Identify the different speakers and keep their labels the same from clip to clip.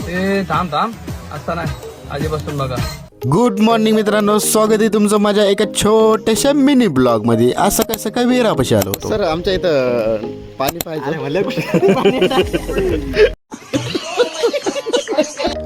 Speaker 1: ए थांब थांब असता नाही आधी बसून बघा.
Speaker 2: गुड मॉर्निंग मित्रांनो, स्वागत आहे तुमचं माझ्या एका छोट्याशा मिनी ब्लॉग मध्ये. असं कसं काय विहिरापाशी आलो होतो.
Speaker 3: सर आमच्या इथं पाणी पाहिजे.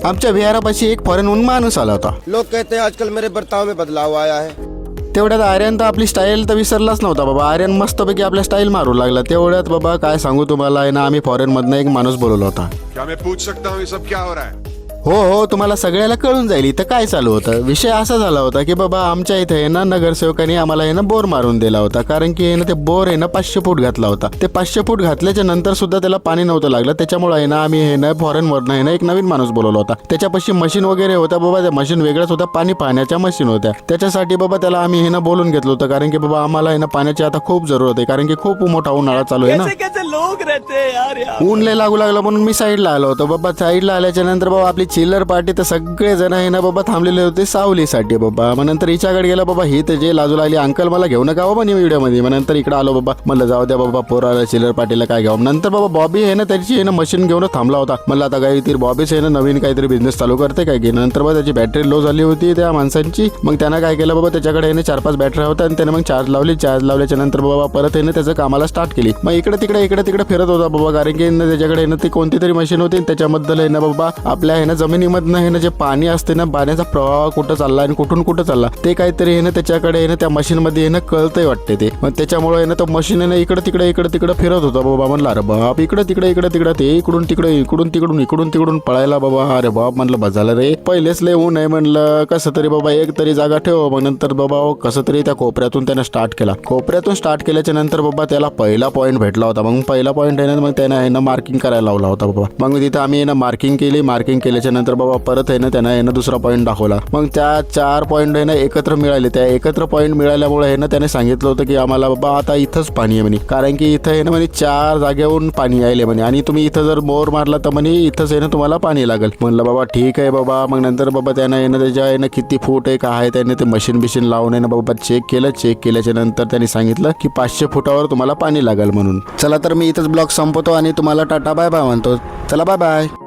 Speaker 2: आमच्या विहारापाशी एक फॉरेनहून माणूस आला होता.
Speaker 3: लोग कहते हैं आजकल मेरे बर्ताव में बदलाव आया है.
Speaker 2: तेवढ्यात आर्यन तर आपली स्टाईल तर विसरलाच नव्हता बाबा. आर्यन मस्तपैकी आपल्या स्टाईल मारू लागला. तेवढ्यात बाबा काय सांगू तुम्हाला, आहे ना, आम्ही फॉरेन मधनं एक माणूस बोलवला होता.
Speaker 4: क्या मैं पूछ सकता हूँ ये सब क्या हो रहा है?
Speaker 2: हो, तुम्हाला सगळ्याला कळून जाईल इथं काय चालू होतं. विषय असा झाला होता की बाबा आमच्या इथे आहे ना नगरसेवकांनी आम्हाला आहे ना बोर मारून दिला होता. कारण की आहे ना ते बोर आहे ना 500 फूट घातला होता. ते 500 फूट घातल्याच्या नंतर सुद्धा त्याला पाणी नव्हतं लागलं. त्याच्यामुळे आहे ना आम्ही आहे ना फॉरेनवरनं आहे ना एक नवीन माणूस बोलवला होता. त्याच्यापाशी मशीन वगैरे होता बाबा. त्या मशीन वेगळ्याच होत्या, पाणी पाहण्याच्या मशीन होत्या. त्याच्यासाठी बाबा त्याला आम्ही आहे ना बोलून घेतलं होतं. कारण की बाबा आम्हाला आहे ना पाण्याची आता खूप जरूरत आहे. कारण की खूप मोठा उन्हाळा चालू आहे ना. ऊन लय लागू लागलं म्हणून मी साईडला आलो होतो बाबा. साईडला आल्याच्या नंतर बाबा आपली चिल्लर पार्टी तर सगळे जण आहे ना बाबा थांबलेले होते सावलीसाठी बाबा. मग नंतर हिच्याकडे गेला बाबा. ही तर जे लाजू लागली, अंकल मला घेऊ नका बाबा व्हिडिओ मध्ये. मग नंतर इकडे आलो बाबा. म्हणलं जाऊ द्या बाबा, पोराला चिल्लर पार्टीला काय घ्यावं. नंतर बाबा बॉबी आहे ना त्याची आहे ना मशीन घेऊन थांबला होता. म्हणलं आता काहीतरी बॉबीच आहे ना नवीन काहीतरी बिझनेस चालू करते काय की. नंतर बाबा त्याची बॅटरी लो झाली होती त्या माणसांची. मग त्यानं काय केलं बाबा, त्याच्याकडे आहे ना 4-5 बॅटरी होत्या आणि त्याने मग चार्ज लावली. चार्ज लावल्याच्या नंतर बाबा परत आहे ना त्याचं कामाला स्टार्ट केली. मग इकडे तिकडे फिरत होता बाबा. कारण की त्याच्याकडे आहे ना ती कोणती तरी मशीन होती. त्याच्याबद्दल आहे ना बाबा आपल्या आहे ना जमिनीमधनं आहे ना जे पाणी असते ना, पाण्याचा प्रवाह कुठं चालला आणि कुठं चालला ते काहीतरी आहे ना त्याच्याकडे आहे ना त्या मशीन मध्ये आहे ना कळतंय वाटते ते. मग त्याच्यामुळे आहे ना तो मशीन आहे ना इकडे तिकडे फिरत होता बाबा. म्हणलं अरे बाप, इकडे तिकडे ते इकडून तिकडून पळायला बाबा. अरे बाप म्हणलं बजाला रे, पहिलेच लय ऊन आहे म्हणलं, कसं तरी बाबा एक तरी जागा ठेव. मग नंतर बाबा कसं तरी त्या कोपऱ्यातून त्यानं स्टार्ट केला. कोपऱ्यातून स्टार्ट केल्याच्या नंतर बाबा त्याला पहिला पॉईंट भेटला होता. मग पहिला पॉईंट आहे ना मग त्यानं आहे ना मार्किंग करायला लावला होता बाबा. मग तिथं आम्ही आहे ना मार्किंग केल्याच्या नंतर बाबा परत आहे ना त्यानं आहे ना दुसरा पॉईंट दाखवला. मग त्या 4 पॉईंट आहे ना एकत्र मिळाले. त्या एकत्र पॉईंट मिळाल्यामुळे आहे ना त्याने सांगितलं होतं की आम्हाला बाबा आता इथंच पाणी आहे म्हणे. कारण की इथं आहे ना म्हणे 4 जागेहून पाणी यायले म्हणे आणि तुम्ही इथं जर बोर मारला तर म्हणे इथंच आहे ना तुम्हाला पाणी लागेल. म्हणलं बाबा ठीक आहे बाबा. मग नंतर बाबा त्यानं आहे ना त्याच्या आहे ना किती फूट आहे काय आहे त्याने ते मशीन लावून आहे ना बाबा चेक केल्याच्या नंतर त्यांनी सांगितलं की 500 फुटावर तुम्हाला पाणी लागेल म्हणून. चला तर मी इथंच ब्लॉग संपवतो आणि तुम्हाला टाटा बाय बाय म्हणतो. चला बाय बाय.